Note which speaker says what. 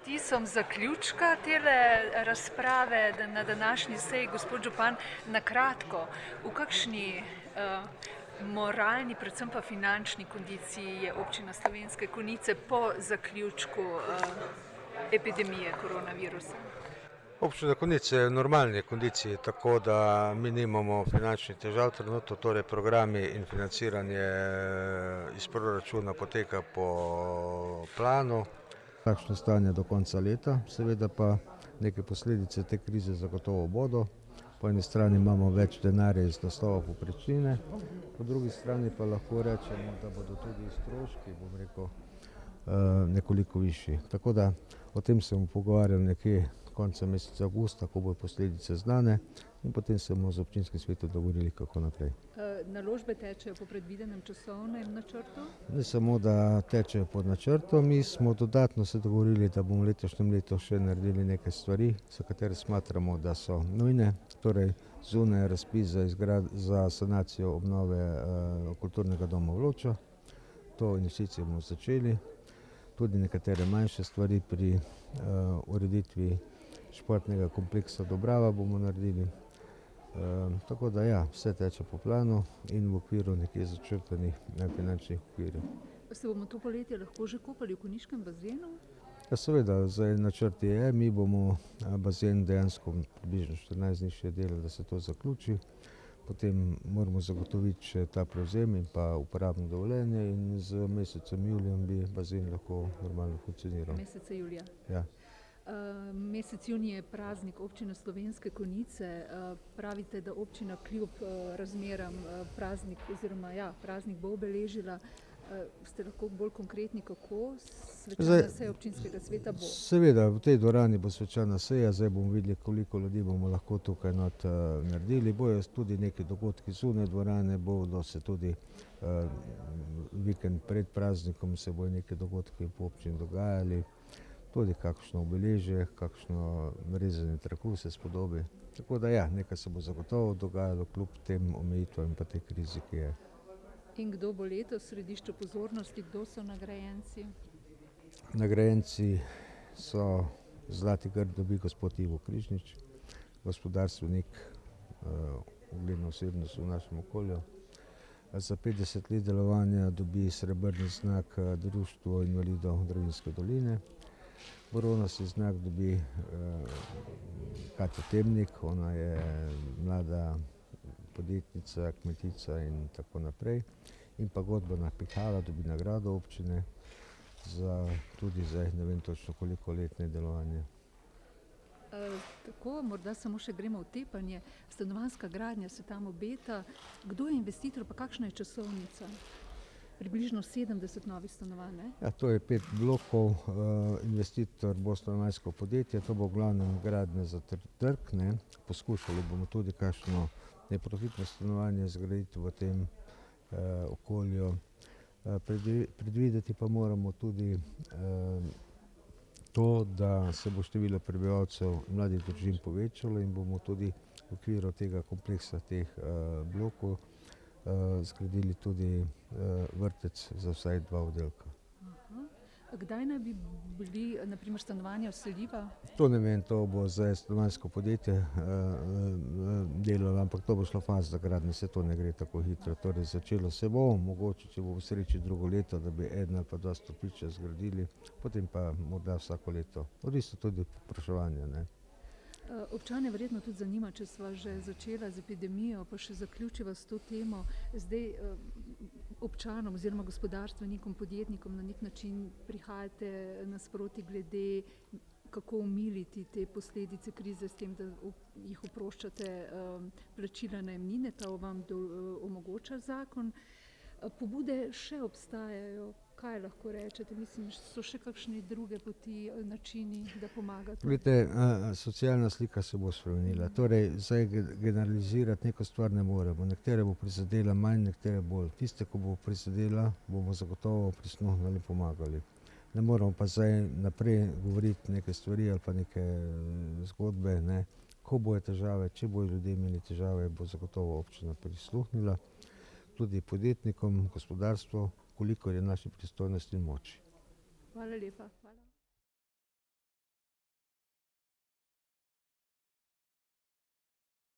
Speaker 1: vtisom zaključka tele razprave na današnji seji, gospod župan, na kratko, v kakšni moralni, predvsem pa finančni kondiciji je občina Slovenske Konjice po zaključku epidemije koronavirusa?
Speaker 2: Občina Konjice je v normalni kondiciji, tako da mi nimamo finančnih težav trenutno, torej programi in financiranje iz proračuna poteka po planu. Takšno stanje do konca leta, seveda pa neke posledice te krize zagotovo bodo. Po eni strani imamo več denarja iz naslova povprečnine, po drugi strani pa lahko rečemo, da bodo tudi stroški, nekoliko višji. Tako da o tem se bomo pogovarjali nekje konca meseca avgusta, ko bodo posledice znane, in potem se bomo z občinskim svetom dogovorili, kako naprej.
Speaker 1: Naložbe tečejo po predvidenem časovnem načrtu?
Speaker 2: Ne samo, da tečejo po načrtu, mi smo dodatno se dogovorili, da bomo v letošnjem letu še naredili nekaj stvari, za katere smatramo, da so nujne. Torej, zunaj je razpis za sanacijo obnove kulturnega doma Vloča. To investicijo bomo začeli. Tudi nekatere manjše stvari pri ureditvi športnega kompleksa Dobrava bomo naredili. Tako da ja, vse teče po planu in v okviru nekje začrtanih finančnih okvirjev.
Speaker 1: Se bomo to poletje lahko že kopali v konjiškem bazenu?
Speaker 2: Ja, seveda, zdaj načrt je, mi bomo bazen dejansko približno 14 dni še delali, da se to zaključi. Potem moramo zagotoviti še ta prevzem in pa uporabno dovoljenje in z mesecem julijem bi bazen lahko normalno funkcioniral.
Speaker 1: Meseca julija?
Speaker 2: Ja.
Speaker 1: Mesec junij je praznik občine Slovenske Konjice. Pravite, da občina kljub razmeram praznik bo obeležila. Ste lahko bolj konkretni, kako svečana seja občinskega sveta bo? Seveda,
Speaker 2: v tej dvorani bo svečana seja, zdaj bomo videli, koliko ljudi bomo lahko tukaj naredili. Bojo tudi neki dogodki zunaj dvorane, bodo se tudi vikend pred praznikom se bojo neki dogodki po občini dogajali. Tudi kakšno obeležje, kakšno rezanje traku se spodobi. Tako da ja, nekaj se bo zagotovo dogajalo kljub tem omejitvam in pa tej krizi, ki je.
Speaker 1: In kdo bo letos v središču pozornosti, kdo so nagrajenci?
Speaker 2: Nagrajenci so zlati grb dobi gospod Ivo Križnič, gospodarstvenik, ugledna osebnost v našem okolju. Za 50 let delovanja dobi srebrni znak Društvo invalidov Dravinjske doline. Bronasti znak dobi Katja Temnik, ona je mlada podjetnica, kmetica in tako naprej. In pa Godbana Pihala dobi nagrado občine tudi za ne vem točno koliko letne delovanje.
Speaker 1: Tako, morda samo še gremo v tepanje. Stanovanjska gradnja se tam obeta. Kdo je investitor, pa kakšna je časovnica? Približno 70 novih stanovanj, ne?
Speaker 2: Ja, to je 5 blokov. Investitor bo stanovanjsko podjetje, to bo glavna gradnja za trg, ne. Poskušali bomo tudi kakšno neprofitno stanovanje zgraditi v tem okolju. Predvideti pa moramo tudi to, da se bo število prebivalcev mladih družin povečalo in bomo tudi v okviru tega kompleksa teh blokov zgradili tudi vrtec za vsaj 2 oddelka.
Speaker 1: Kdaj naj bi bili na primer stanovanja vseljiva?
Speaker 2: To ne vem, to bo zdaj stanovanjsko podjetje delalo, ampak to bo šlo fazna gradnja, saj to ne gre tako hitro. Torej začelo se bo, mogoče, če bo v sreči drugo leto, da bi 1 ali pa 2 stopnišča zgradili, potem pa morda vsako leto. Odvisno tudi od povpraševanja, ne.
Speaker 1: Občane verjetno tudi zanima, če sva že začela z epidemijo, pa še zaključiva s to temo. Zdaj občanom oziroma gospodarstvenikom, podjetnikom na nek način prihajate nasproti glede, kako omiliti te posledice krize s tem, da jih oproščate plačila najemnine, ta vam omogoča zakon. Pobude še obstajajo. Kaj lahko rečete? Mislim, so še kakšne druge poti, načini, da pomagate?
Speaker 2: Vidite, socialna slika se bo spremenila. Torej, zdaj generalizirati neko stvar ne moremo. Nekatere bo prizadela manj, nekatere bolj. Tiste, ko bo prizadela, bomo zagotovo prisluhnili, pomagali. Ne moramo pa zdaj naprej govoriti neke stvari ali pa neke zgodbe, ne. Ko bojo težave, če bojo ljudje imeli težave, bo zagotovo občina prisluhnila. Tudi podjetnikom, gospodarstvu, kolikor je naše pristojnosti in moči.
Speaker 1: Hvala lepa. Hvala.